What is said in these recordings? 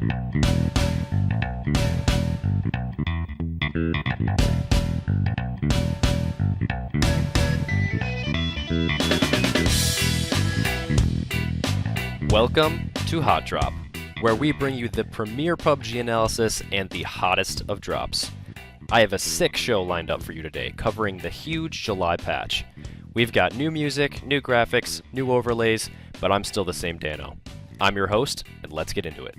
Welcome to HOTDROP, where we bring you the premier PUBG analysis and the hottest of drops. I have a sick show lined up for you today, covering the huge July patch. We've got new music, new graphics, new overlays, but I'm still the same Dano. I'm your host, and let's get into it.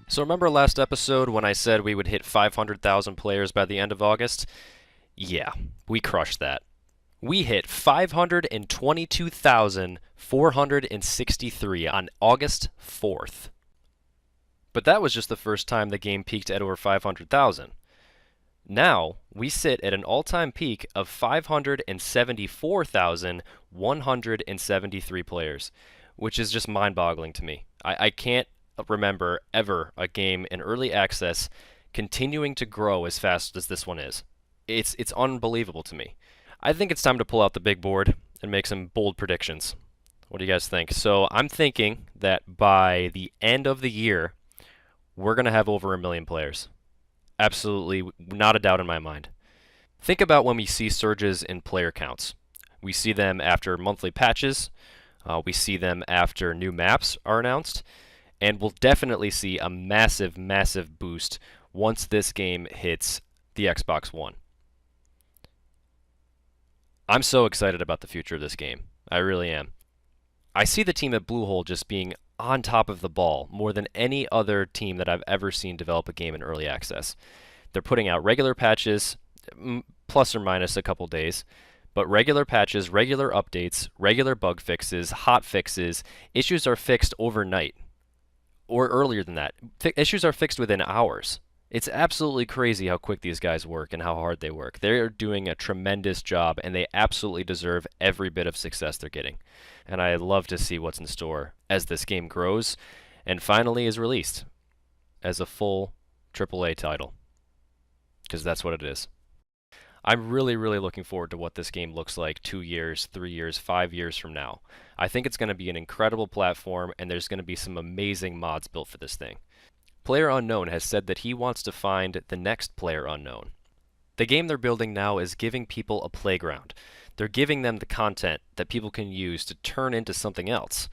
So remember last episode when I said we would hit 500,000 players by the end of August? Yeah, we crushed that. We hit 522,463 on August 4th. But that was just the first time the game peaked at over 500,000. Now, we sit at an all-time peak of 574,173 players, which is just mind-boggling to me. I can't remember ever a game in early access continuing to grow as fast as this one is. It's unbelievable to me. I think it's time to pull out the big board and make some bold predictions. What do you guys think? So I'm thinking that by the end of the year, we're going to have over 1 million players. Absolutely, not a doubt in my mind. Think about when we see surges in player counts. We see them after monthly patches, we see them after new maps are announced, and we'll definitely see a massive, massive boost once this game hits the Xbox One. I'm so excited about the future of this game. I really am. I see the team at Bluehole just being on top of the ball more than any other team that I've ever seen develop a game in early access. They're putting out regular patches, plus or minus a couple days, but regular patches, regular updates, regular bug fixes, hot fixes. Issues are fixed overnight, or earlier than that. Issues are fixed within hours. It's absolutely crazy how quick these guys work and how hard they work. They're doing a tremendous job, and they absolutely deserve every bit of success they're getting. And I love to see what's in store as this game grows and finally is released as a full AAA title, because that's what it is. I'm really, really looking forward to what this game looks like 2 years, 3 years, 5 years from now. I think it's going to be an incredible platform, and there's going to be some amazing mods built for this thing. PlayerUnknown has said that he wants to find the next PlayerUnknown. The game they're building now is giving people a playground. They're giving them the content that people can use to turn into something else.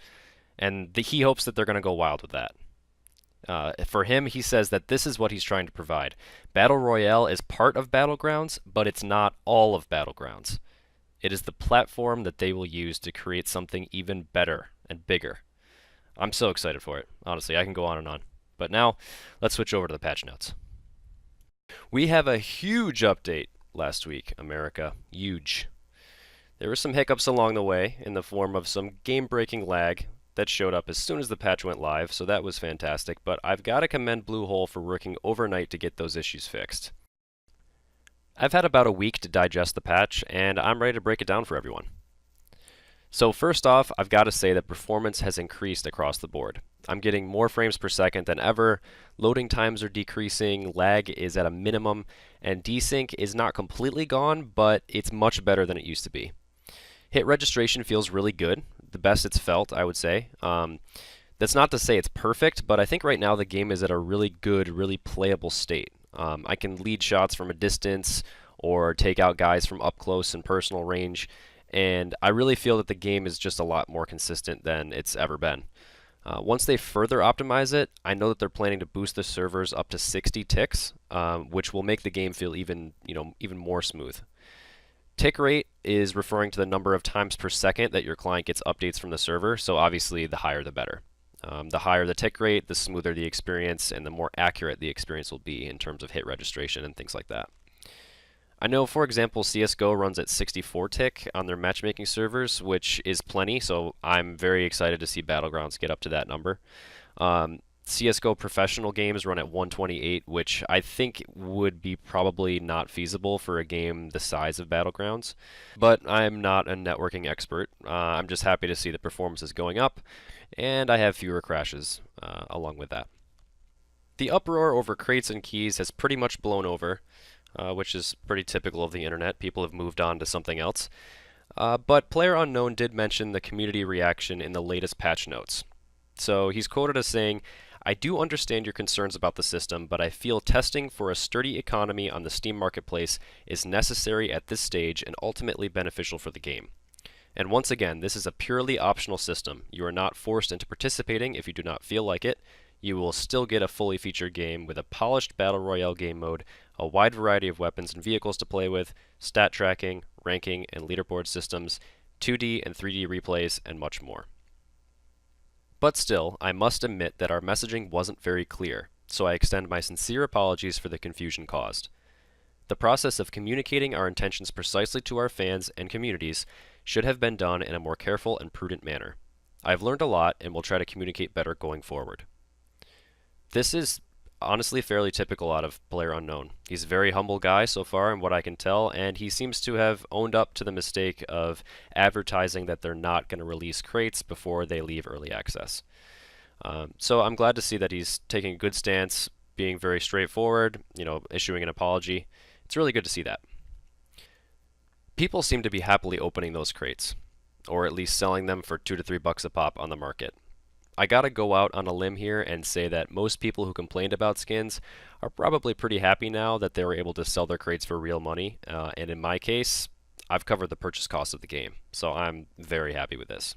And he hopes that they're going to go wild with that. For him, he says that this is what he's trying to provide. Battle Royale is part of Battlegrounds, but it's not all of Battlegrounds. It is the platform that they will use to create something even better and bigger. I'm so excited for it. Honestly, I can go on and on. But now, let's switch over to the patch notes. We have a huge update last week, America. Huge. There were some hiccups along the way in the form of some game-breaking lag that showed up as soon as the patch went live, so that was fantastic, but I've got to commend Bluehole for working overnight to get those issues fixed. I've had about a week to digest the patch, and I'm ready to break it down for everyone. So first off, I've got to say that performance has increased across the board. I'm getting more frames per second than ever, loading times are decreasing, lag is at a minimum, and desync is not completely gone, but it's much better than it used to be. Hit registration feels really good, the best it's felt, I would say. That's not to say it's perfect, but I think right now the game is at a really good, really playable state. I can lead shots from a distance or take out guys from up close and personal range, and I really feel that the game is just a lot more consistent than it's ever been. Once they further optimize it, I know that they're planning to boost the servers up to 60 ticks, which will make the game feel even more smooth. Tick rate is referring to the number of times per second that your client gets updates from the server, so obviously the higher the better. The higher the tick rate, the smoother the experience, and the more accurate the experience will be in terms of hit registration and things like that. I know, for example, CSGO runs at 64 tick on their matchmaking servers, which is plenty, so I'm very excited to see Battlegrounds get up to that number. CSGO professional games run at 128, which I think would be probably not feasible for a game the size of Battlegrounds. But I'm not a networking expert. I'm just happy to see the performance is going up, and I have fewer crashes along with that. The uproar over crates and keys has pretty much blown over, which is pretty typical of the internet. People have moved on to something else. But PlayerUnknown did mention the community reaction in the latest patch notes. So he's quoted as saying, "I do understand your concerns about the system, but I feel testing for a sturdy economy on the Steam marketplace is necessary at this stage and ultimately beneficial for the game. And once again, this is a purely optional system. You are not forced into participating if you do not feel like it. You will still get a fully featured game with a polished Battle Royale game mode, a wide variety of weapons and vehicles to play with, stat tracking, ranking, and leaderboard systems, 2D and 3D replays, and much more." But still, I must admit that our messaging wasn't very clear, so I extend my sincere apologies for the confusion caused. The process of communicating our intentions precisely to our fans and communities should have been done in a more careful and prudent manner. I've learned a lot and will try to communicate better going forward. This is honestly fairly typical out of PlayerUnknown. He's a very humble guy so far, in what I can tell, and he seems to have owned up to the mistake of advertising that they're not going to release crates before they leave early access. So I'm glad to see that he's taking a good stance, being very straightforward, issuing an apology. It's really good to see that. People seem to be happily opening those crates, or at least selling them for $2 to $3 a pop on the market. I gotta go out on a limb here and say that most people who complained about skins are probably pretty happy now that they were able to sell their crates for real money, and in my case, I've covered the purchase cost of the game, so I'm very happy with this.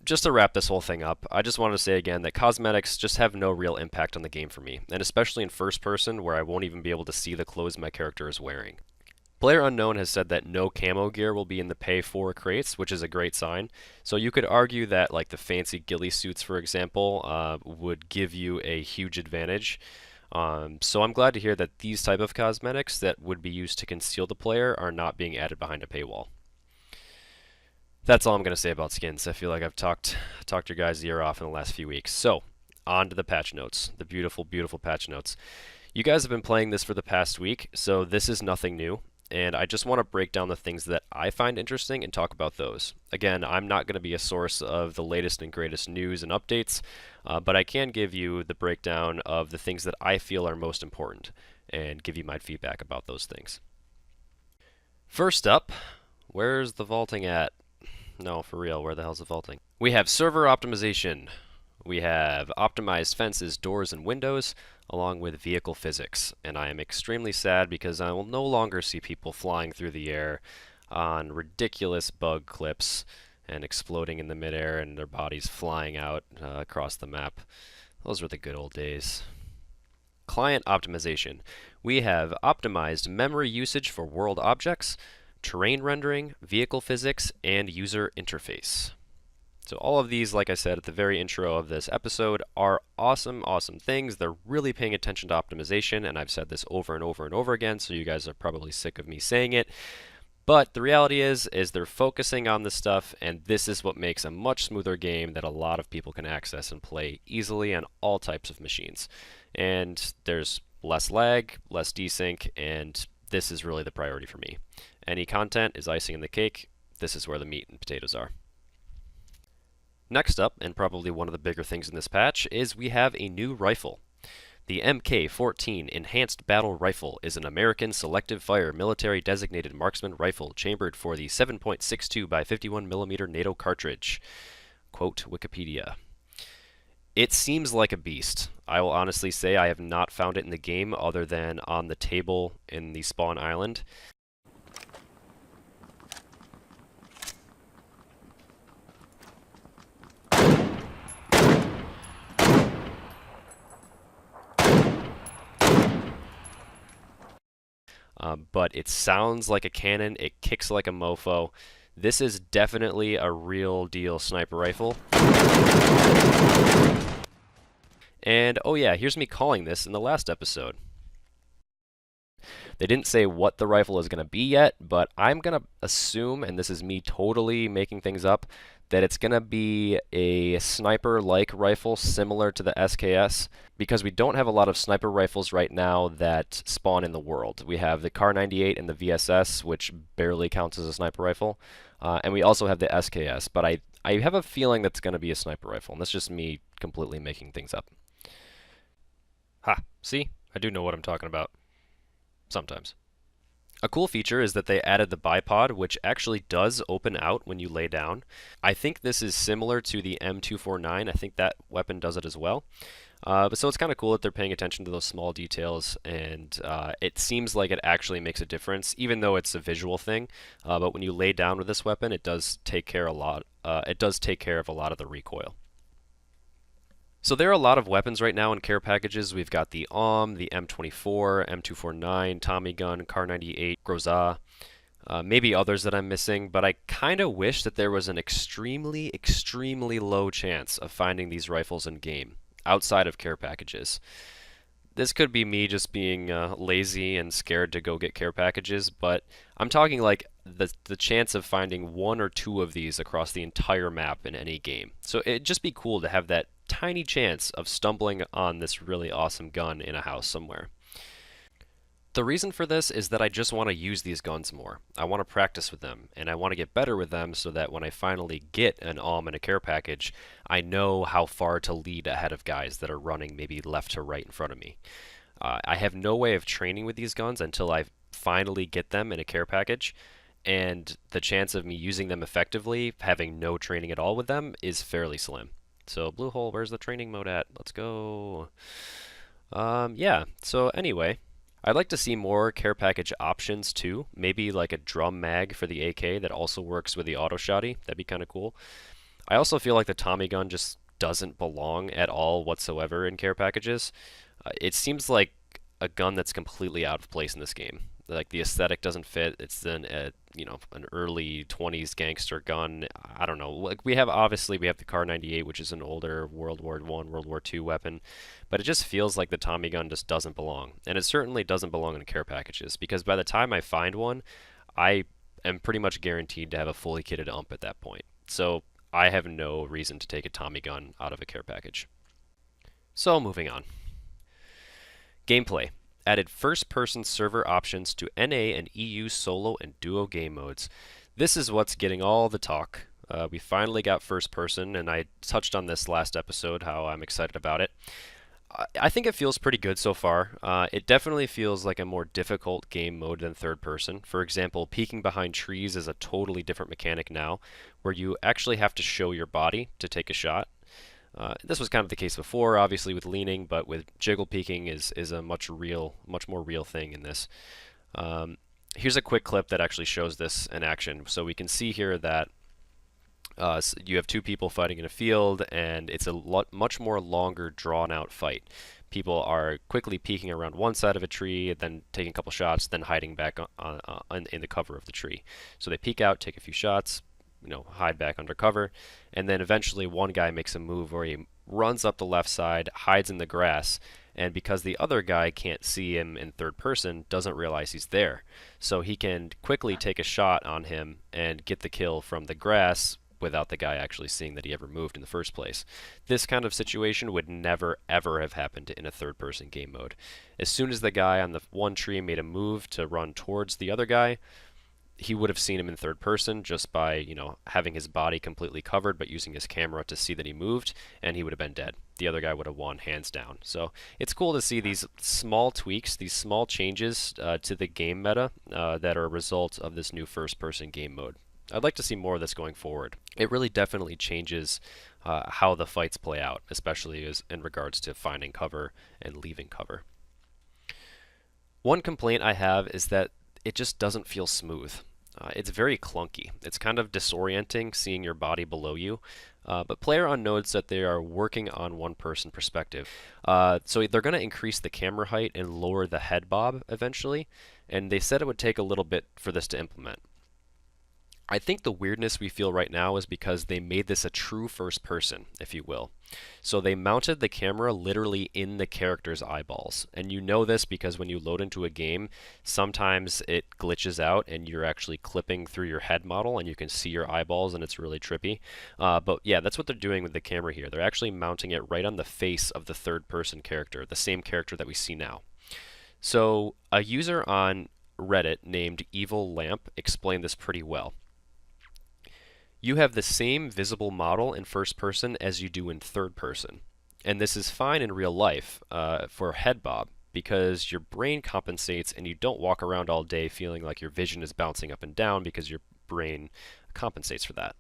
Just to wrap this whole thing up, I just wanted to say again that cosmetics just have no real impact on the game for me, and especially in first person where I won't even be able to see the clothes my character is wearing. PlayerUnknown has said that no camo gear will be in the pay for crates, which is a great sign. So you could argue that like the fancy ghillie suits, for example, would give you a huge advantage. So I'm glad to hear that these type of cosmetics that would be used to conceal the player are not being added behind a paywall. That's all I'm going to say about skins. I feel like I've talked your guys' ear off in the last few weeks. So on to the patch notes, the beautiful, beautiful patch notes. You guys have been playing this for the past week, so this is nothing new. And I just want to break down the things that I find interesting and talk about those. Again, I'm not going to be a source of the latest and greatest news and updates, but I can give you the breakdown of the things that I feel are most important and give you my feedback about those things. First up, where's the vaulting at? No, for real, where the hell's the vaulting? We have server optimization. We have optimized fences, doors, and windows, along with vehicle physics. And I am extremely sad because I will no longer see people flying through the air on ridiculous bug clips and exploding in the midair and their bodies flying out across the map. Those were the good old days. Client optimization. We have optimized memory usage for world objects, terrain rendering, vehicle physics, and user interface. So all of these, like I said at the very intro of this episode, are awesome, awesome things. They're really paying attention to optimization, and I've said this over and over and over again, so you guys are probably sick of me saying it. But the reality is they're focusing on this stuff, and this is what makes a much smoother game that a lot of people can access and play easily on all types of machines. And there's less lag, less desync, and this is really the priority for me. Any content is icing on the cake. This is where the meat and potatoes are. Next up, and probably one of the bigger things in this patch, is we have a new rifle. The MK-14 Enhanced Battle Rifle is an American selective fire military designated marksman rifle chambered for the 7.62 by 51mm NATO cartridge. Quote Wikipedia. It seems like a beast. I will honestly say I have not found it in the game other than on the table in the spawn island. But it sounds like a cannon, it kicks like a mofo. This is definitely a real deal sniper rifle. And oh yeah, here's me calling this in the last episode. They didn't say what the rifle is going to be yet, but I'm going to assume, and this is me totally making things up, that it's going to be a sniper-like rifle similar to the SKS, because we don't have a lot of sniper rifles right now that spawn in the world. We have the Kar 98 and the VSS, which barely counts as a sniper rifle, and we also have the SKS, but I have a feeling that's going to be a sniper rifle, and that's just me completely making things up. Ha! See? I do know what I'm talking about. Sometimes. A cool feature is that they added the bipod, which actually does open out when you lay down. I think this is similar to the M249. I think that weapon does it as well. But so it's kind of cool that they're paying attention to those small details, and it seems like it actually makes a difference, even though it's a visual thing. But when you lay down with this weapon, it does take care a lot. It does take care of a lot of the recoil. So there are a lot of weapons right now in care packages. We've got the the M24, M249, Tommy gun, Kar 98, Groza. Maybe others that I'm missing, but I kind of wish that there was an extremely, extremely low chance of finding these rifles in game outside of care packages. This could be me just being lazy and scared to go get care packages, but I'm talking like the chance of finding one or two of these across the entire map in any game. So it'd just be cool to have that tiny chance of stumbling on this really awesome gun in a house somewhere. The reason for this is that I just want to use these guns more. I want to practice with them, and I want to get better with them so that when I finally get an and a care package, I know how far to lead ahead of guys that are running maybe left to right in front of me. I have no way of training with these guns until I finally get them in a care package, and the chance of me using them effectively, having no training at all with them, is fairly slim. So Blue Hole, where's the training mode at? Let's go. Yeah, so anyway, I'd like to see more care package options too. Maybe like a drum mag for the AK that also works with the auto shotty. That'd be kind of cool. I also feel like the Tommy gun just doesn't belong at all whatsoever in care packages. It seems like a gun that's completely out of place in this game. Like the aesthetic doesn't fit. It's an early 20s gangster gun. I don't know. Like we have the Kar 98, which is an older World War I, World War II weapon, but it just feels like the Tommy gun just doesn't belong. And it certainly doesn't belong in care packages because by the time I find one, I am pretty much guaranteed to have a fully kitted ump at that point. So I have no reason to take a Tommy gun out of a care package. So moving on. Gameplay. Added first-person server options to NA and EU solo and duo game modes. This is what's getting all the talk. We finally got first-person, and I touched on this last episode, how I'm excited about it. I think it feels pretty good so far. It definitely feels like a more difficult game mode than third-person. For example, peeking behind trees is a totally different mechanic now, where you actually have to show your body to take a shot. This was kind of the case before, obviously with leaning, but with jiggle peeking is a much more real thing in this. Here's a quick clip that actually shows this in action. So we can see here that you have two people fighting in a field, and it's a much more longer, drawn-out fight. People are quickly peeking around one side of a tree, then taking a couple shots, then hiding back in the cover of the tree. So they peek out, take a few shots, hide back under cover, and then eventually one guy makes a move where he runs up the left side, hides in the grass, and because the other guy can't see him in third person, doesn't realize he's there. So he can quickly take a shot on him and get the kill from the grass without the guy actually seeing that he ever moved in the first place. This kind of situation would never ever have happened in a third person game mode. As soon as the guy on the one tree made a move to run towards the other guy, he would have seen him in third person just by, having his body completely covered but using his camera to see that he moved, and he would have been dead. The other guy would have won hands down. So it's cool to see these small tweaks, these small changes to the game meta that are a result of this new first-person game mode. I'd like to see more of this going forward. It really definitely changes how the fights play out, especially in regards to finding cover and leaving cover. One complaint I have is that it just doesn't feel smooth. It's very clunky. It's kind of disorienting seeing your body below you, but PlayerUnknown said they are working on one-person perspective. So they're going to increase the camera height and lower the head bob eventually, and they said it would take a little bit for this to implement. I think the weirdness we feel right now is because they made this a true first person, if you will. So they mounted the camera literally in the character's eyeballs. And you know this because when you load into a game, sometimes it glitches out and you're actually clipping through your head model and you can see your eyeballs and it's really trippy. But yeah, that's what they're doing with the camera here. They're actually mounting it right on the face of the third person character, the same character that we see now. So a user on Reddit named Evil Lamp explained this pretty well. You have the same visible model in first person as you do in third person. And this is fine in real life for head bob. because your brain compensates and you don't walk around all day feeling like your vision is bouncing up and down because your brain compensates for that.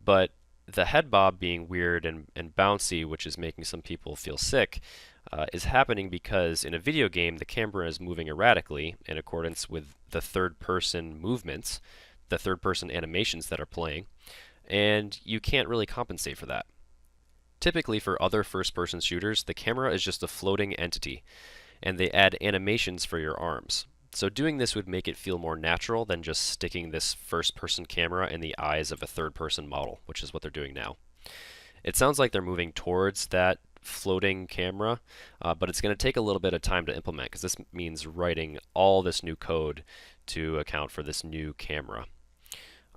But the head bob being weird and bouncy, which is making some people feel sick, is happening because in a video game the camera is moving erratically in accordance with the third-person movements, the third-person animations that are playing, and you can't really compensate for that. Typically for other first-person shooters, the camera is just a floating entity, and they add animations for your arms. So doing this would make it feel more natural than just sticking this first-person camera in the eyes of a third-person model, which is what they're doing now. It sounds like they're moving towards that floating camera, but it's going to take a little bit of time to implement because this means writing all this new code to account for this new camera.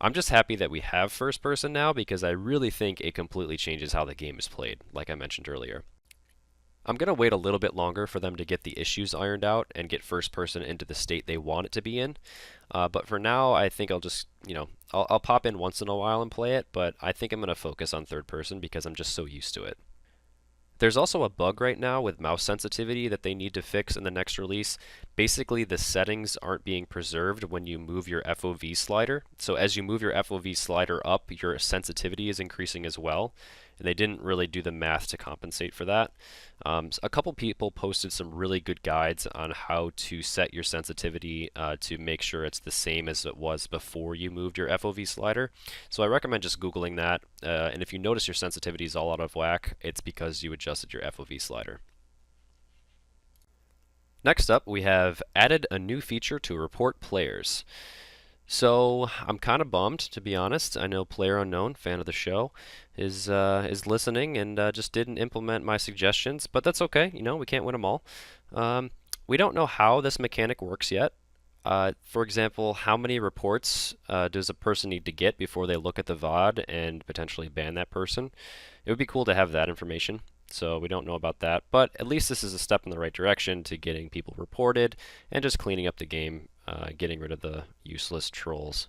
I'm just happy that we have first person now because I really think it completely changes how the game is played, like I mentioned earlier. I'm going to wait a little bit longer for them to get the issues ironed out and get first person into the state they want it to be in. But for now, I think I'll just, I'll pop in once in a while and play it, but I think I'm going to focus on third person because I'm just so used to it. There's also a bug right now with mouse sensitivity that they need to fix in the next release. Basically, the settings aren't being preserved when you move your FOV slider. So as you move your FOV slider up, your sensitivity is increasing as well. And they didn't really do the math to compensate for that. A couple people posted some really good guides on how to set your sensitivity to make sure it's the same as it was before you moved your FOV slider. So I recommend just Googling that. And if you notice your sensitivity is all out of whack, it's because you adjusted your FOV slider. Next up, we have added a new feature to report players. So I'm kind of bummed, to be honest. I know PlayerUnknown, fan of the show, is listening and just didn't implement my suggestions, but that's okay. We can't win them all. We don't know how this mechanic works yet. For example, how many reports does a person need to get before they look at the VOD and potentially ban that person? It would be cool to have that information. So we don't know about that, but at least this is a step in the right direction to getting people reported and just cleaning up the game, getting rid of the useless trolls.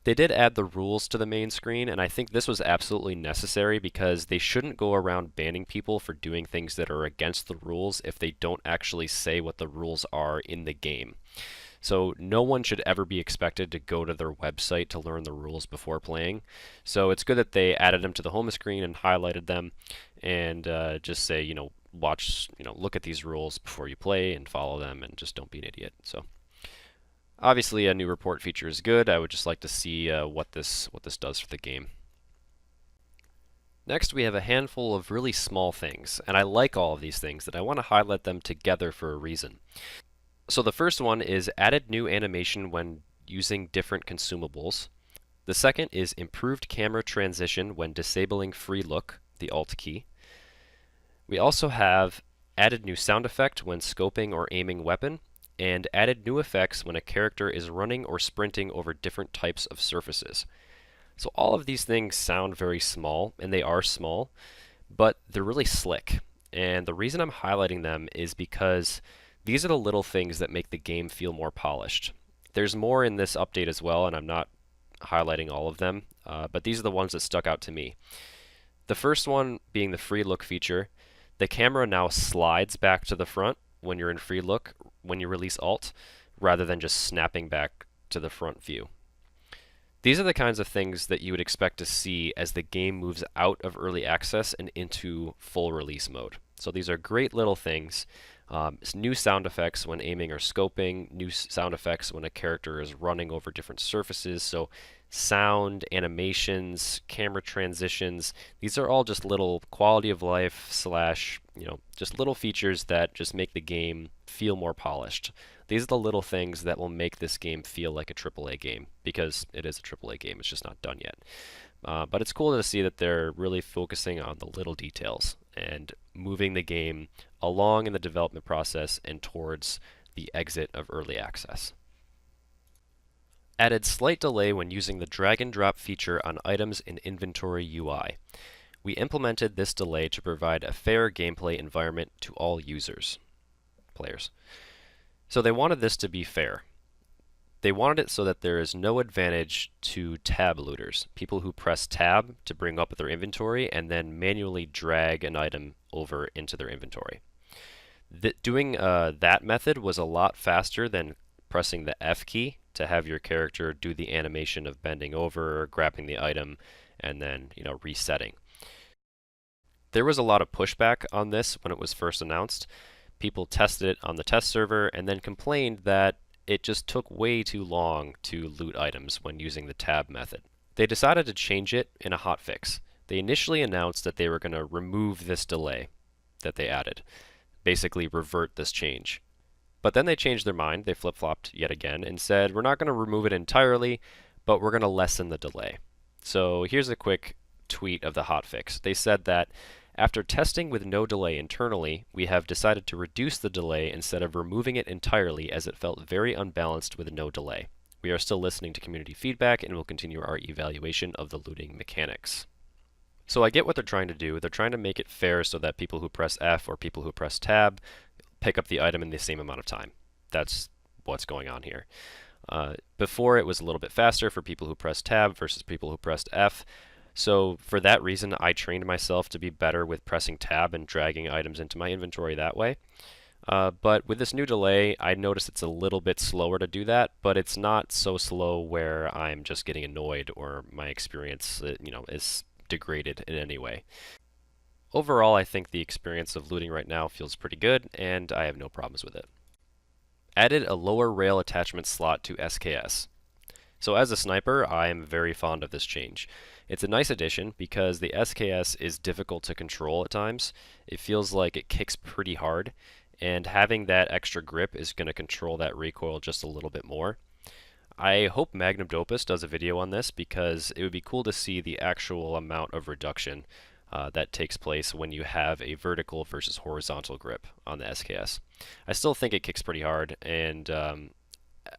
They did add the rules to the main screen, and I think this was absolutely necessary because they shouldn't go around banning people for doing things that are against the rules if they don't actually say what the rules are in the game. So no one should ever be expected to go to their website to learn the rules before playing. So it's good that they added them to the home screen and highlighted them and just say, watch, look at these rules before you play and follow them and just don't be an idiot. So obviously a new report feature is good. I would just like to see what this does for the game. Next, we have a handful of really small things, and I like all of these things that I want to highlight them together for a reason. So the first one is added new animation when using different consumables. The second is improved camera transition when disabling free look, the Alt key. We also have added new sound effect when scoping or aiming weapon, and added new effects when a character is running or sprinting over different types of surfaces. So all of these things sound very small, and they are small, but they're really slick. And the reason I'm highlighting them is because these are the little things that make the game feel more polished. There's more in this update as well, and I'm not highlighting all of them, but these are the ones that stuck out to me. The first one being the free look feature. The camera now slides back to the front when you're in free look when you release Alt, rather than just snapping back to the front view. These are the kinds of things that you would expect to see as the game moves out of early access and into full release mode. So these are great little things. New sound effects when aiming or scoping, new sound effects when a character is running over different surfaces. So sound, animations, camera transitions, these are all just little quality of life slash, just little features that just make the game feel more polished. These are the little things that will make this game feel like a AAA game, because it is a AAA game, it's just not done yet. But it's cool to see that they're really focusing on the little details and moving the game along in the development process and towards the exit of early access. Added slight delay when using the drag and drop feature on items in inventory UI. We implemented this delay to provide a fair gameplay environment to all players. So they wanted this to be fair. They wanted it so that there is no advantage to tab looters, people who press tab to bring up their inventory and then manually drag an item over into their inventory. Doing that method was a lot faster than pressing the F key to have your character do the animation of bending over, grabbing the item, and then, resetting. There was a lot of pushback on this when it was first announced. People tested it on the test server and then complained that it just took way too long to loot items when using the tab method. They decided to change it in a hotfix. They initially announced that they were going to remove this delay that they added, basically revert this change. But then they changed their mind, they flip-flopped yet again, and said, we're not going to remove it entirely, but we're going to lessen the delay. So here's a quick tweet of the hotfix. They said that after testing with no delay internally, we have decided to reduce the delay instead of removing it entirely as it felt very unbalanced with no delay. We are still listening to community feedback and will continue our evaluation of the looting mechanics. So I get what they're trying to do. They're trying to make it fair so that people who press F or people who press tab pick up the item in the same amount of time. That's what's going on here. Before it was a little bit faster for people who pressed tab versus people who pressed F. So for that reason, I trained myself to be better with pressing tab and dragging items into my inventory that way. But with this new delay, I noticed it's a little bit slower to do that, but it's not so slow where I'm just getting annoyed or my experience, is degraded in any way. Overall, I think the experience of looting right now feels pretty good, and I have no problems with it. Added a lower rail attachment slot to SKS. So as a sniper, I am very fond of this change. It's a nice addition because the SKS is difficult to control at times. It feels like it kicks pretty hard, and having that extra grip is going to control that recoil just a little bit more. I hope Magnum Opus does a video on this because it would be cool to see the actual amount of reduction that takes place when you have a vertical versus horizontal grip on the SKS. I still think it kicks pretty hard, and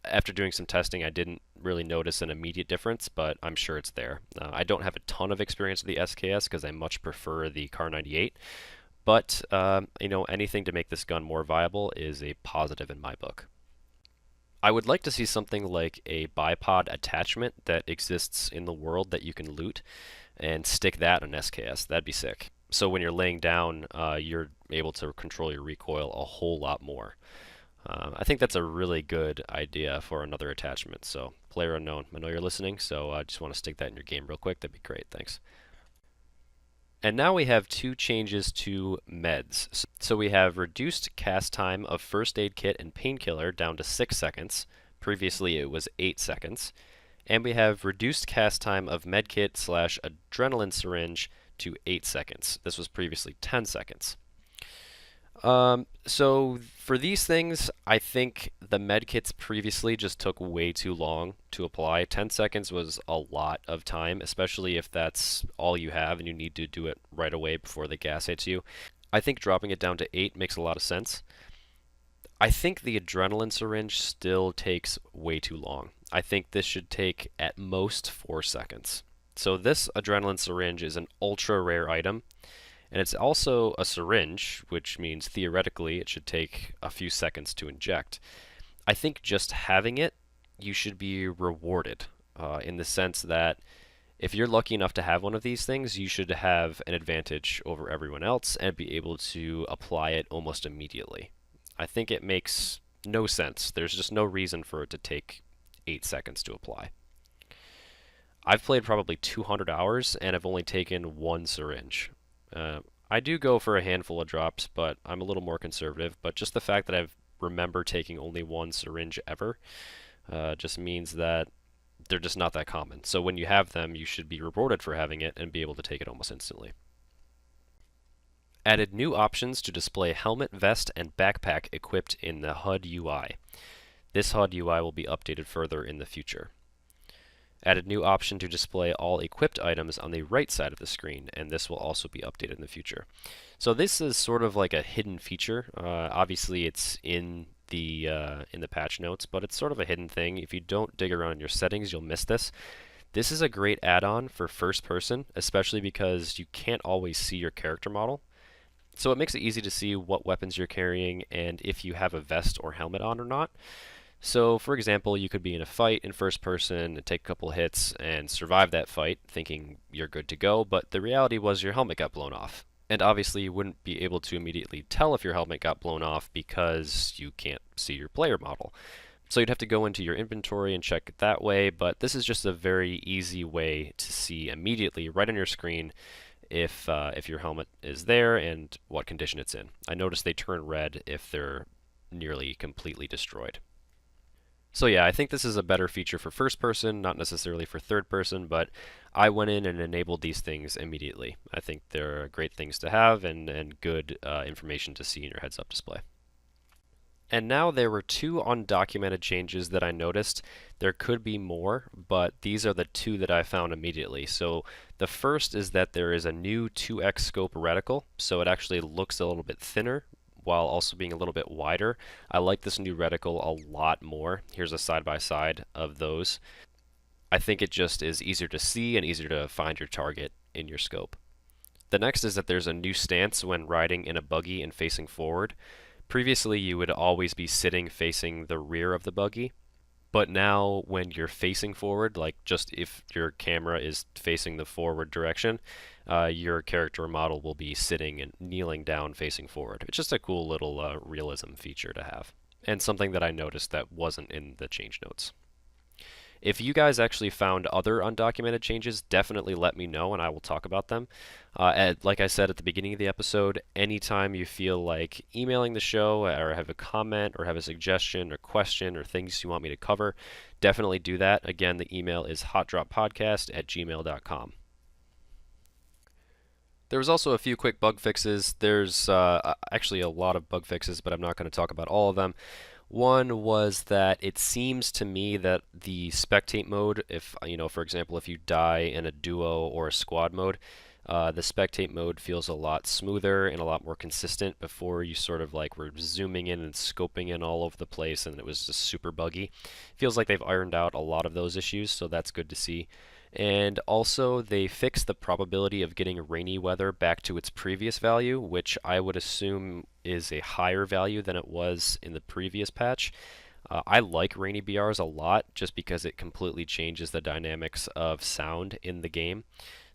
after doing some testing, I didn't really notice an immediate difference, but I'm sure it's there. I don't have a ton of experience with the SKS because I much prefer the Kar 98, but anything to make this gun more viable is a positive in my book. I would like to see something like a bipod attachment that exists in the world that you can loot and stick that on SKS. That'd be sick. So when you're laying down, you're able to control your recoil a whole lot more. I think that's a really good idea for another attachment. So player unknown, I know you're listening, so I just want to stick that in your game real quick. That'd be great. Thanks. And now we have two changes to meds. So we have reduced cast time of first aid kit and painkiller down to 6 seconds. Previously it was 8 seconds. And we have reduced cast time of medkit / adrenaline syringe to 8 seconds. This was previously 10 seconds. So for these things, I think the medkits previously just took way too long to apply. 10 seconds was a lot of time, especially if that's all you have and you need to do it right away before the gas hits you. I think dropping it down to 8 makes a lot of sense. I think the adrenaline syringe still takes way too long. I think this should take at most 4 seconds. So this adrenaline syringe is an ultra rare item. And it's also a syringe, which means theoretically it should take a few seconds to inject. I think just having it, you should be rewarded in the sense that if you're lucky enough to have one of these things, you should have an advantage over everyone else and be able to apply it almost immediately. I think it makes no sense. There's just no reason for it to take 8 seconds to apply. I've played probably 200 hours and I've only taken one syringe. I do go for a handful of drops, but I'm a little more conservative. But just the fact that I remember taking only one syringe ever just means that they're just not that common. So when you have them, you should be rewarded for having it and be able to take it almost instantly. Added new options to display helmet, vest, and backpack equipped in the HUD UI. This HUD UI will be updated further in the future. Added new option to display all equipped items on the right side of the screen, and this will also be updated in the future. So this is sort of like a hidden feature. Obviously it's in the patch notes, but it's sort of a hidden thing. If you don't dig around in your settings, you'll miss this. This is a great add-on for first person, especially because you can't always see your character model. So it makes it easy to see what weapons you're carrying and if you have a vest or helmet on or not. So, for example, you could be in a fight in first person and take a couple hits and survive that fight thinking you're good to go, but the reality was your helmet got blown off. And obviously you wouldn't be able to immediately tell if your helmet got blown off because you can't see your player model. So you'd have to go into your inventory and check it that way, but this is just a very easy way to see immediately right on your screen if your helmet is there and what condition it's in. I noticed they turn red if they're nearly completely destroyed. So yeah, I think this is a better feature for first person, not necessarily for third person, but I went in and enabled these things immediately. I think they're great things to have and good information to see in your heads-up display. And now there were two undocumented changes that I noticed. There could be more, but these are the two that I found immediately. So the first is that there is a new 2x scope reticle, so it actually looks a little bit thinner while also being a little bit wider. I like this new reticle a lot more. Here's a side-by-side of those. I think it just is easier to see and easier to find your target in your scope. The next is that there's a new stance when riding in a buggy and facing forward. Previously, you would always be sitting facing the rear of the buggy, but now when you're facing forward, like just if your camera is facing the forward direction, your character model will be sitting and kneeling down facing forward. It's just a cool little realism feature to have, and something that I noticed that wasn't in the change notes. If you guys actually found other undocumented changes, definitely let me know and I will talk about them. Like I said at the beginning of the episode, anytime you feel like emailing the show or have a comment or have a suggestion or question or things you want me to cover, definitely do that. Again, the email is hotdroppodcast@gmail.com. There was also a few quick bug fixes. There's actually a lot of bug fixes, but I'm not going to talk about all of them. One was that it seems to me that the spectate mode, if for example, if you die in a duo or a squad mode, the spectate mode feels a lot smoother and a lot more consistent. Before you sort of like were zooming in and scoping in all over the place and it was just super buggy. Feels like they've ironed out a lot of those issues, so that's good to see. And also they fixed the probability of getting rainy weather back to its previous value, which I would assume is a higher value than it was in the previous patch. I like rainy BRs a lot just because it completely changes the dynamics of sound in the game.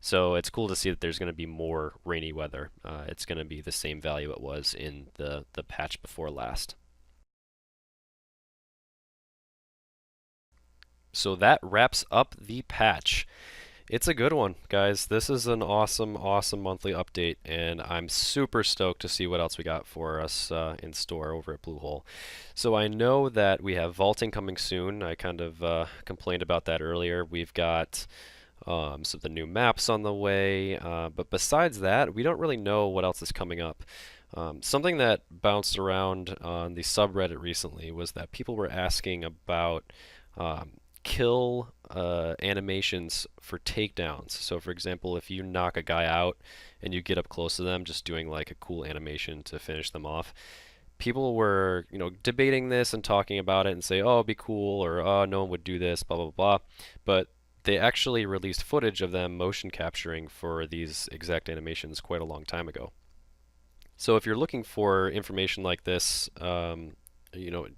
So it's cool to see that there's going to be more rainy weather. It's going to be the same value it was in the patch before last. So that wraps up the patch. It's a good one, guys. This is an awesome, awesome monthly update, and I'm super stoked to see what else we got for us in store over at Bluehole. So I know that we have vaulting coming soon. I kind of complained about that earlier. We've got some of the new maps on the way, but besides that, we don't really know what else is coming up. Something that bounced around on the subreddit recently was that people were asking about kill animations for takedowns. So for example, if you knock a guy out and you get up close to them, just doing like a cool animation to finish them off. People were, debating this and talking about it and say, oh, it'd be cool, or oh, no one would do this, blah, blah, blah. But they actually released footage of them motion capturing for these exact animations quite a long time ago. So if you're looking for information like this,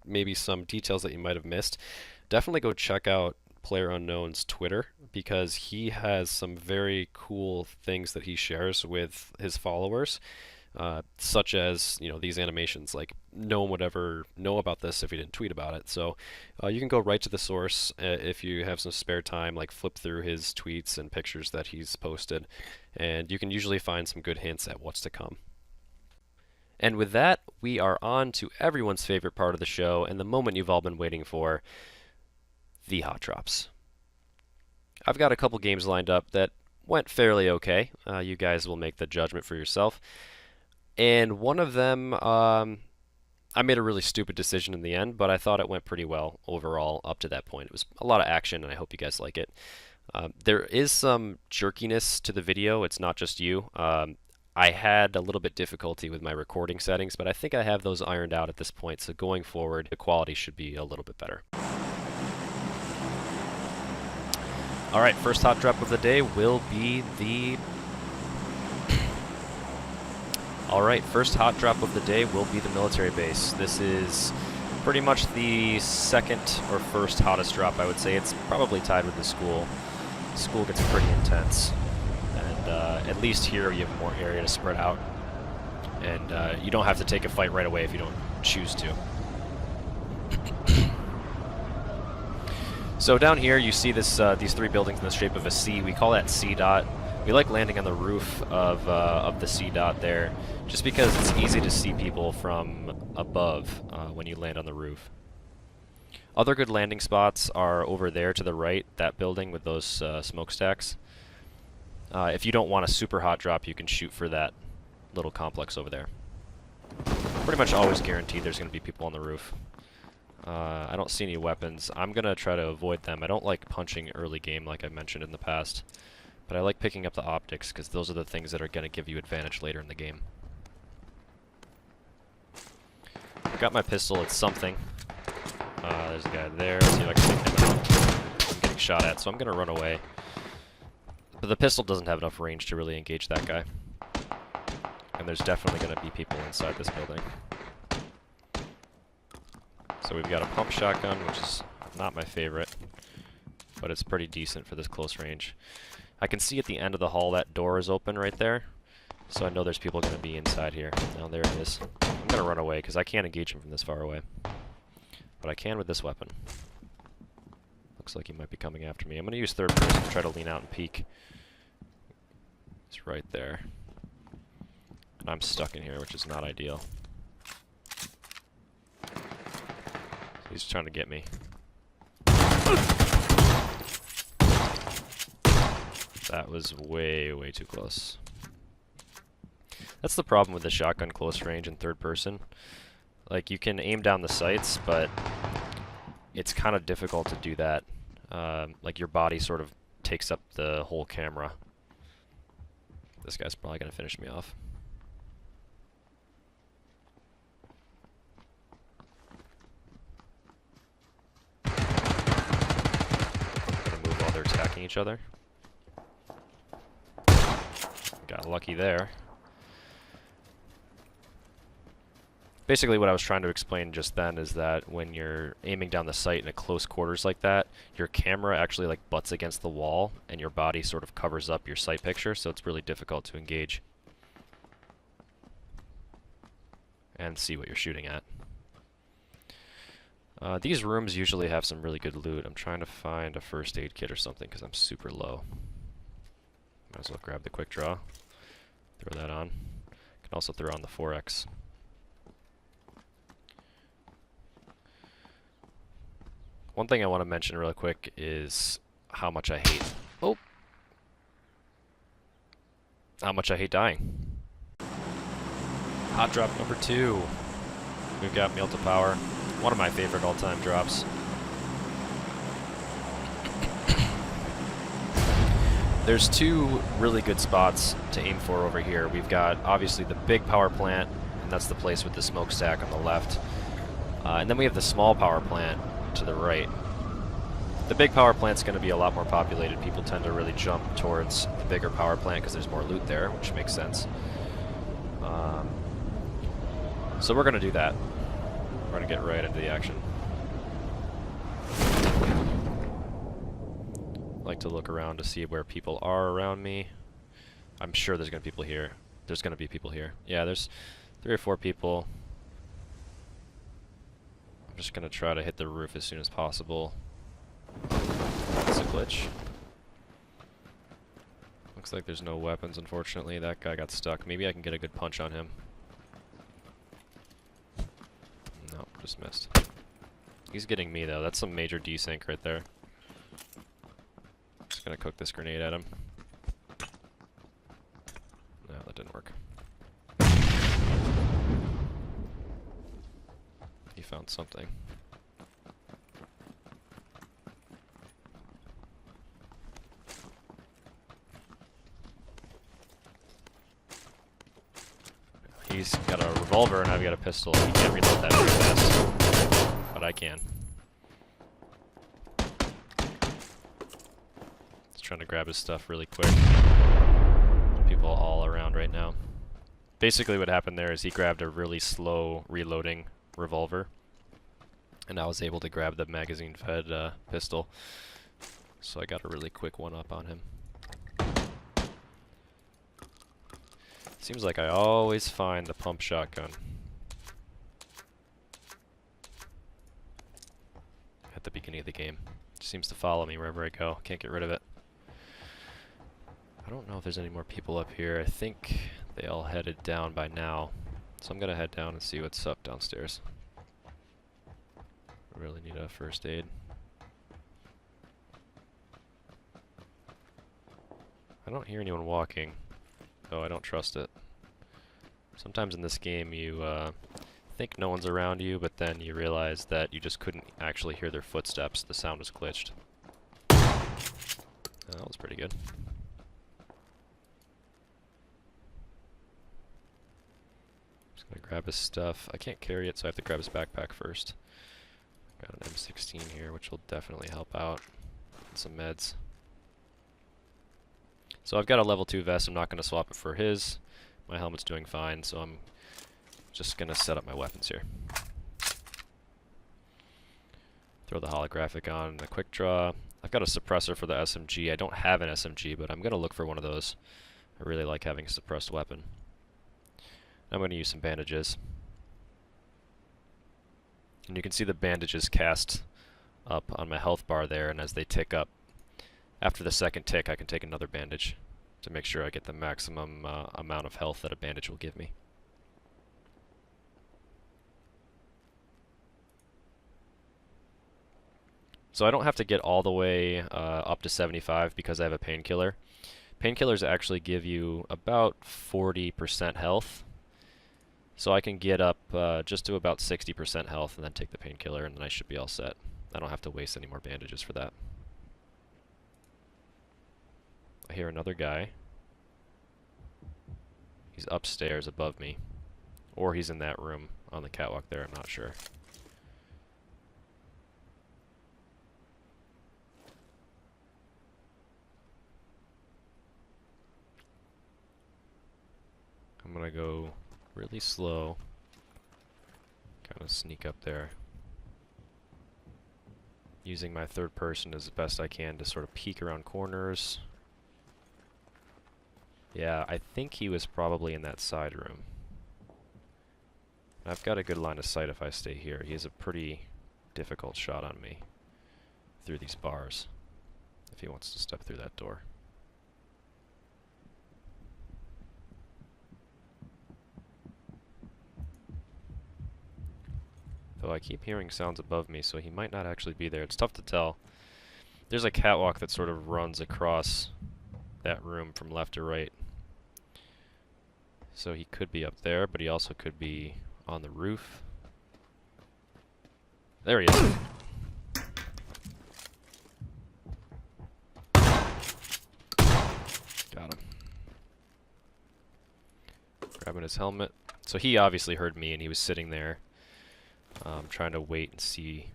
maybe some details that you might have missed, definitely go check out PlayerUnknown's Twitter, because he has some very cool things that he shares with his followers, such as these animations. Like no one would ever know about this if he didn't tweet about it. So you can go right to the source if you have some spare time, like flip through his tweets and pictures that he's posted, and you can usually find some good hints at what's to come. And with that, we are on to everyone's favorite part of the show and the moment you've all been waiting for, the hot drops. I've got a couple games lined up that went fairly okay. You guys will make the judgment for yourself. And one of them, I made a really stupid decision in the end, but I thought it went pretty well overall up to that point. It was a lot of action, and I hope you guys like it. There is some jerkiness to the video. It's not just you. I had a little bit difficulty with my recording settings, but I think I have those ironed out at this point, so going forward, the quality should be a little bit better. Alright, first hot drop of the day will be the... Alright, first hot drop of the day will be the military base. This is pretty much the second or first hottest drop, I would say. It's probably tied with the school. School gets pretty intense. And at least here you have more area to spread out. And you don't have to take a fight right away if you don't choose to. So down here you see this these three buildings in the shape of a C. We call that C dot. We like landing on the roof of the C dot there, just because it's easy to see people from above when you land on the roof. Other good landing spots are over there to the right, that building with those smokestacks. If you don't want a super hot drop, you can shoot for that little complex over there. Pretty much always guaranteed there's going to be people on the roof. I don't see any weapons. I'm going to try to avoid them. I don't like punching early game like I mentioned in the past, but I like picking up the optics because those are the things that are going to give you advantage later in the game. Got my pistol, it's something. There's a guy there. Let's see if I can take him out. I'm getting shot at, so I'm going to run away. But the pistol doesn't have enough range to really engage that guy. And there's definitely going to be people inside this building. So we've got a pump shotgun, which is not my favorite, but it's pretty decent for this close range. I can see at the end of the hall that door is open right there, so I know there's people going to be inside here. Oh, there it is. I'm going to run away because I can't engage him from this far away. But I can with this weapon. Looks like he might be coming after me. I'm going to use third person to try to lean out and peek. He's right there. And I'm stuck in here, which is not ideal. He's trying to get me. That was way, way too close. That's the problem with the shotgun close range and third person. Like, you can aim down the sights, but it's kind of difficult to do that. Like, your body sort of takes up the whole camera. This guy's probably going to finish me off. Attacking each other. Got lucky there. Basically what I was trying to explain just then is that when you're aiming down the sight in a close quarters like that, your camera actually like butts against the wall and your body sort of covers up your sight picture, so it's really difficult to engage and see what you're shooting at. These rooms usually have some really good loot. I'm trying to find a first aid kit or something because I'm super low. Might as well grab the quick draw. Throw that on. Can also throw on the 4X. One thing I want to mention real quick is how much I hate... Oh! How much I hate dying. Hot drop number 2. We've got meal to power. One of my favorite all-time drops. There's two really good spots to aim for over here. We've got, obviously, the big power plant, and that's the place with the smokestack on the left. And then we have the small power plant to the right. The big power plant's going to be a lot more populated. People tend to really jump towards the bigger power plant because there's more loot there, which makes sense. So we're going to do that. We're going to get right into the action. Like to look around to see where people are around me. I'm sure there's going to be people here. There's going to be people here. Yeah, there's 3 or 4 people. I'm just going to try to hit the roof as soon as possible. That's a glitch. Looks like there's no weapons, unfortunately. That guy got stuck. Maybe I can get a good punch on him. No, just missed. He's getting me, though. That's some major desync right there. Just gonna cook this grenade at him. No, that didn't work. He found something. He's got a revolver and I've got a pistol. He can't reload that very fast, but I can. Just trying to grab his stuff really quick. People all around right now. Basically what happened there is he grabbed a really slow reloading revolver, and I was able to grab the magazine-fed pistol. So I got a really quick one-up on him. Seems like I always find the pump shotgun at the beginning of the game. It seems to follow me wherever I go. Can't get rid of it. I don't know if there's any more people up here. I think they all headed down by now. So I'm gonna head down and see what's up downstairs. I really need a first aid. I don't hear anyone walking, though I don't trust it. Sometimes in this game you think no one's around you, but then you realize that you just couldn't actually hear their footsteps. The sound was glitched. That was pretty good. Just gonna grab his stuff. I can't carry it, so I have to grab his backpack first. Got an M16 here, which will definitely help out. And some meds. So I've got a level 2 vest. I'm not going to swap it for his. My helmet's doing fine, so I'm just going to set up my weapons here. Throw the holographic on, the quick draw. I've got a suppressor for the SMG. I don't have an SMG, but I'm going to look for one of those. I really like having a suppressed weapon. I'm going to use some bandages. And you can see the bandages cast up on my health bar there, and as they tick up, after the second tick, I can take another bandage to make sure I get the maximum amount of health that a bandage will give me. So I don't have to get all the way up to 75 because I have a painkiller. Painkillers actually give you about 40% health. So I can get up just to about 60% health and then take the painkiller, and then I should be all set. I don't have to waste any more bandages for that. I hear another guy. He's upstairs above me. Or he's in that room on the catwalk there, I'm not sure. I'm gonna go really slow. Kind of sneak up there. Using my third person as best I can to sort of peek around corners. Yeah, I think he was probably in that side room. I've got a good line of sight if I stay here. He has a pretty difficult shot on me through these bars if he wants to step through that door. Though I keep hearing sounds above me, so he might not actually be there. It's tough to tell. There's a catwalk that sort of runs across that room from left to right. So he could be up there, but he also could be on the roof. There he is. Got him. Grabbing his helmet. So he obviously heard me, and he was sitting there trying to wait and see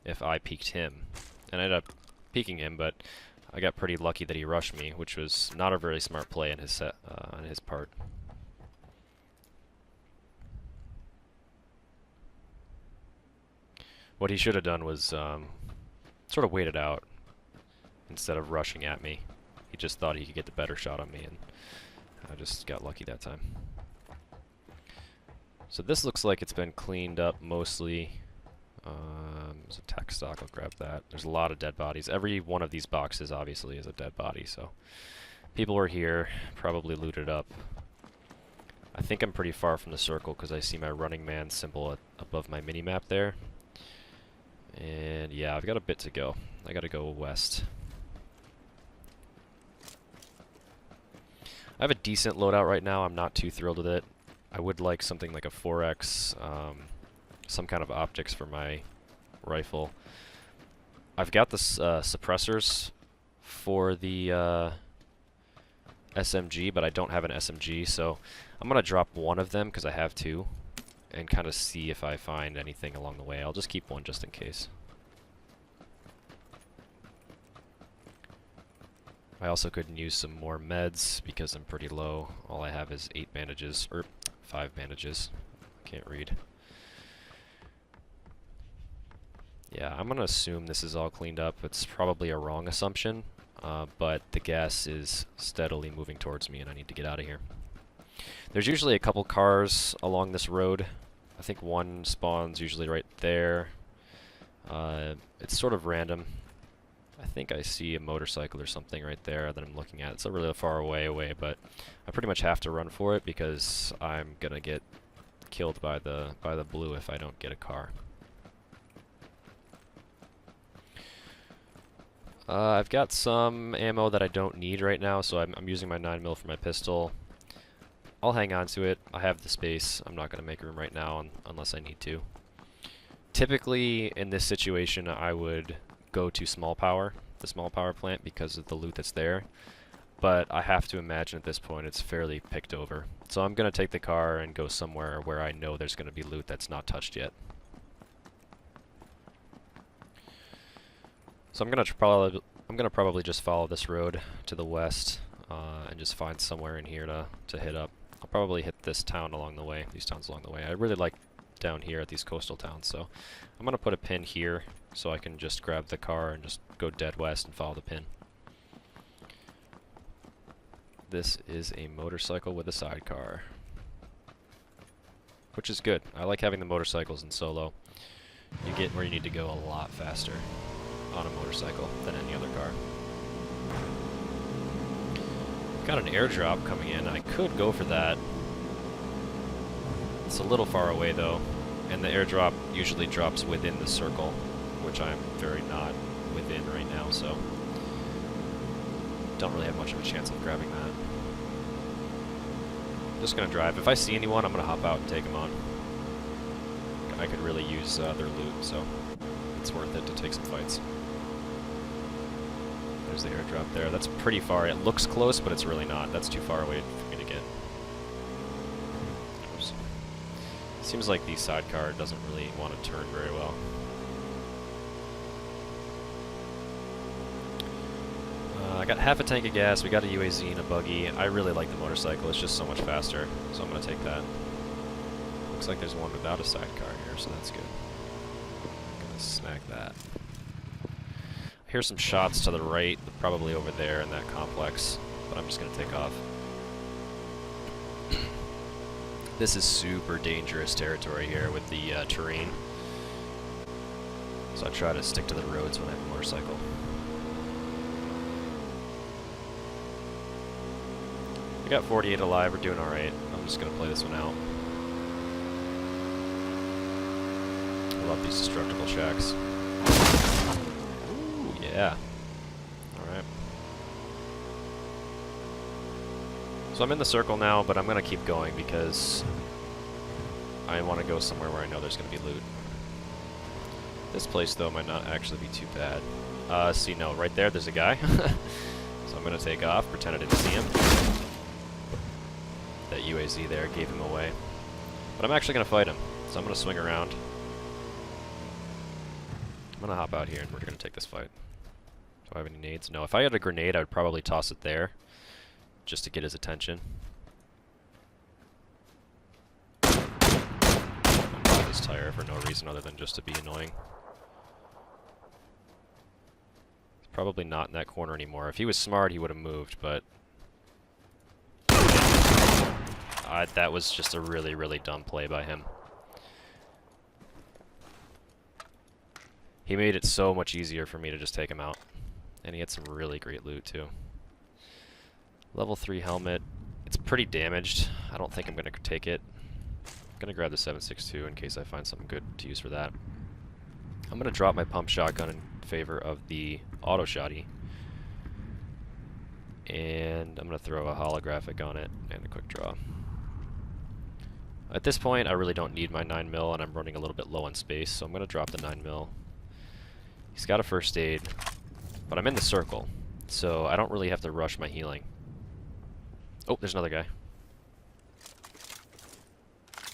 if I peeked him. And I ended up peeking him, but I got pretty lucky that he rushed me, which was not a very smart play on his part. What he should have done was sort of waited out instead of rushing at me. He just thought he could get the better shot on me, and I just got lucky that time. So this looks like it's been cleaned up mostly. There's a tech stock, I'll grab that. There's a lot of dead bodies. Every one of these boxes obviously is a dead body, so people were here, probably looted up. I think I'm pretty far from the circle because I see my running man symbol above my mini-map there. And yeah, I've got a bit to go. I gotta go west. I have a decent loadout right now. I'm not too thrilled with it. I would like something like a 4X, some kind of optics for my rifle. I've got the suppressors for the SMG, but I don't have an SMG, so I'm going to drop one of them because I have two and kind of see if I find anything along the way. I'll just keep one just in case. I also could use some more meds because I'm pretty low. All I have is 8 bandages, or 5 bandages. I can't read. Yeah, I'm going to assume this is all cleaned up. It's probably a wrong assumption, but the gas is steadily moving towards me and I need to get out of here. There's usually a couple cars along this road. I think one spawns usually right there. It's sort of random. I think I see a motorcycle or something right there that I'm looking at. It's a really far away, but I pretty much have to run for it because I'm gonna get killed by the blue if I don't get a car. I've got some ammo that I don't need right now, so I'm using my 9mm for my pistol. I'll hang on to it. I have the space. I'm not going to make room right now unless I need to. Typically, in this situation, I would go to small power, the small power plant, because of the loot that's there. But I have to imagine at this point it's fairly picked over. So I'm going to take the car and go somewhere where I know there's going to be loot that's not touched yet. So I'm gonna probably just follow this road to the west and just find somewhere in here to hit up. I'll probably hit this town along the way, these towns along the way. I really like down here at these coastal towns, so I'm gonna put a pin here so I can just grab the car and just go dead west and follow the pin. This is a motorcycle with a sidecar, which is good. I like having the motorcycles in solo. You get where you need to go a lot faster on a motorcycle than any other car. Got an airdrop coming in. I could go for that. It's a little far away though, and the airdrop usually drops within the circle, which I'm very not within right now, so don't really have much of a chance of grabbing that. I'm just gonna drive. If I see anyone, I'm gonna hop out and take them on. I could really use their loot, so it's worth it to take some fights. There's the airdrop there. That's pretty far. It looks close, but it's really not. That's too far away for me to get. Oops. Seems like the sidecar doesn't really want to turn very well. I got half a tank of gas. We got a UAZ and a buggy. I really like the motorcycle. It's just so much faster, so I'm going to take that. Looks like there's one without a sidecar here, so that's good. I'm going to snag that. I hear some shots to the right, probably over there in that complex, but I'm just going to take off. This is super dangerous territory here with the terrain, so I try to stick to the roads when I have a motorcycle. We got 48 alive, we're doing alright. I'm just going to play this one out. I love these destructible shacks. Yeah. Alright. So I'm in the circle now, but I'm going to keep going because I want to go somewhere where I know there's going to be loot. This place, though, might not actually be too bad. See, no, right there's a guy. So I'm going to take off, pretend I didn't see him. That UAZ there gave him away. But I'm actually going to fight him, so I'm going to swing around. I'm going to hop out here and we're going to take this fight. Do I have any nades? No. If I had a grenade, I would probably toss it there, just to get his attention. I bought this tire for no reason other than just to be annoying. He's probably not in that corner anymore. If he was smart, he would have moved, but that was just a really, really dumb play by him. He made it so much easier for me to just take him out. And he had some really great loot, too. Level 3 helmet. It's pretty damaged. I don't think I'm going to take it. I'm going to grab the 7.62 in case I find something good to use for that. I'm going to drop my pump shotgun in favor of the auto shotty. And I'm going to throw a holographic on it and a quick draw. At this point, I really don't need my 9mm, and I'm running a little bit low on space, so I'm going to drop the 9mm. He's got a first aid, but I'm in the circle, so I don't really have to rush my healing. Oh, there's another guy.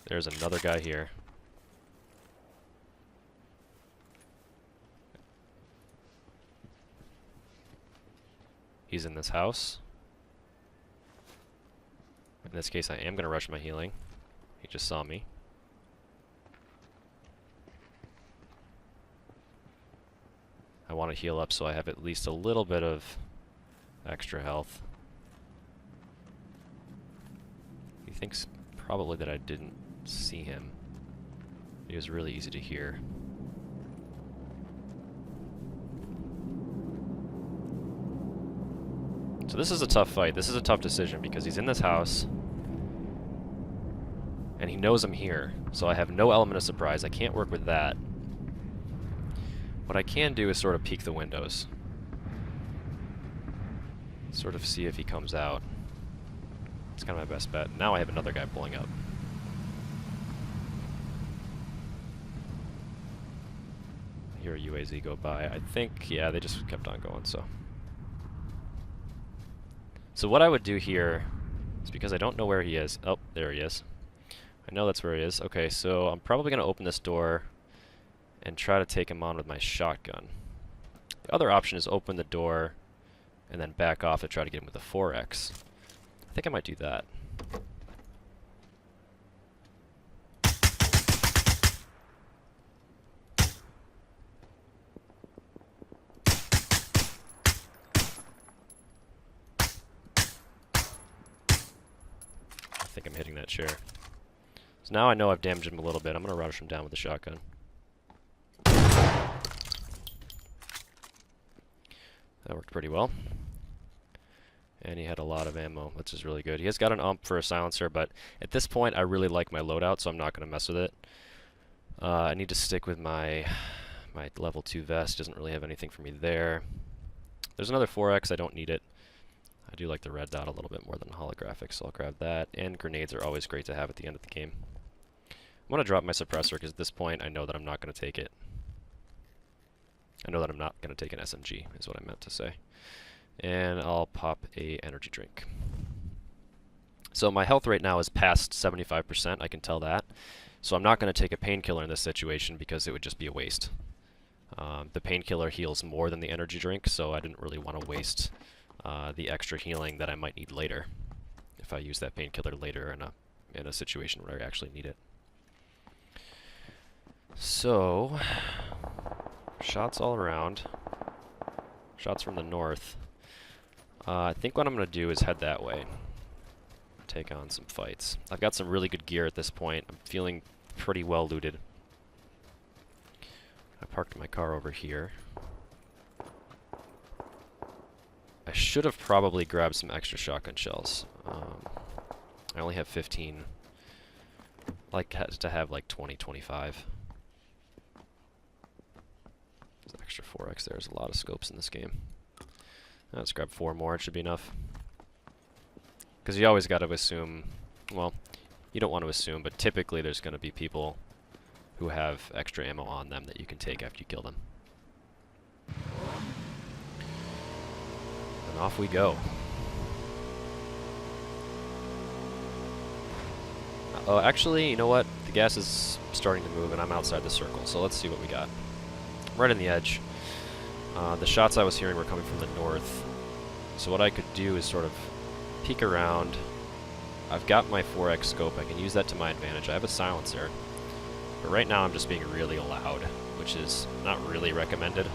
There's another guy here. He's in this house. In this case, I am going to rush my healing. He just saw me. I want to heal up so I have at least a little bit of extra health. He thinks probably that I didn't see him. He was really easy to hear. So this is a tough fight. This is a tough decision because he's in this house and he knows I'm here. So I have no element of surprise. I can't work with that. What I can do is sort of peek the windows. Sort of see if he comes out. It's kind of my best bet. Now I have another guy pulling up. I hear a UAZ go by. I think, yeah, they just kept on going, so. So what I would do here is, because I don't know where he is. Oh, there he is. I know that's where he is. Okay, so I'm probably going to open this door and try to take him on with my shotgun. The other option is open the door and then back off to try to get him with the 4X. I think I might do that. I think I'm hitting that chair. So now I know I've damaged him a little bit. I'm going to rush him down with the shotgun. That worked pretty well. And he had a lot of ammo, which is really good. He has got an ump for a silencer, but at this point I really like my loadout, so I'm not going to mess with it. I need to stick with my level 2 vest. Doesn't really have anything for me there. There's another 4X. I don't need it. I do like the red dot a little bit more than holographic, so I'll grab that. And grenades are always great to have at the end of the game. I'm going to drop my suppressor because at this point I know that I'm not going to take it. I know that I'm not going to take an SMG, is what I meant to say. And I'll pop a energy drink. So my health right now is past 75%, I can tell that. So I'm not going to take a painkiller in this situation because it would just be a waste. The painkiller heals more than the energy drink, so I didn't really want to waste the extra healing that I might need later if I use that painkiller later in a situation where I actually need it. So, shots all around. Shots from the north. I think what I'm going to do is head that way. Take on some fights. I've got some really good gear at this point. I'm feeling pretty well looted. I parked my car over here. I should have probably grabbed some extra shotgun shells. I only have 15. I like to have like 20, 25. There's an extra 4X there. There's a lot of scopes in this game. Let's grab 4 more. It should be enough. Because you always got to assume, well, you don't want to assume, but typically there's going to be people who have extra ammo on them that you can take after you kill them. And off we go. Oh, actually, you know what? The gas is starting to move and I'm outside the circle, so let's see what we got. Right on the edge. The shots I was hearing were coming from the north. So what I could do is sort of peek around. I've got my 4X scope. I can use that to my advantage. I have a silencer. But right now I'm just being really loud, which is not really recommended.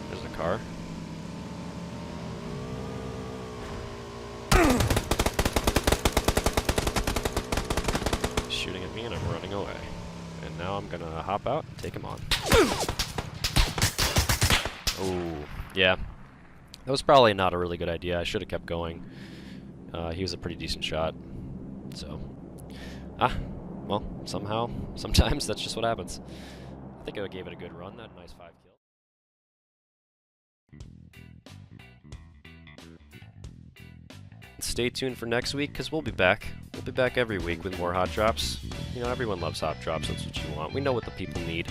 There's a car. Shooting at me and I'm running away. And now I'm gonna hop out and take him on. Oh, yeah. That was probably not a really good idea. I should have kept going. He was a pretty decent shot. So, well, somehow, sometimes that's just what happens. I think I gave it a good run. That nice 5 kill. Stay tuned for next week because we'll be back. We'll be back every week with more hot drops. You know, everyone loves hot drops. That's what you want. We know what the people need,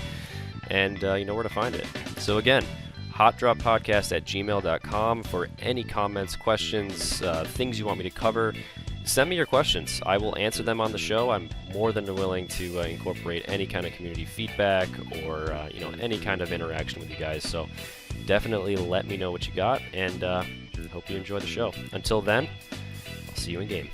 and you know where to find it. So again, hotdroppodcast@gmail.com for any comments, questions, things you want me to cover. Send me your questions. I will answer them on the show. I'm more than willing to incorporate any kind of community feedback or you know, any kind of interaction with you guys. So definitely let me know what you got, and hope you enjoy the show. Until then, I'll see you in game.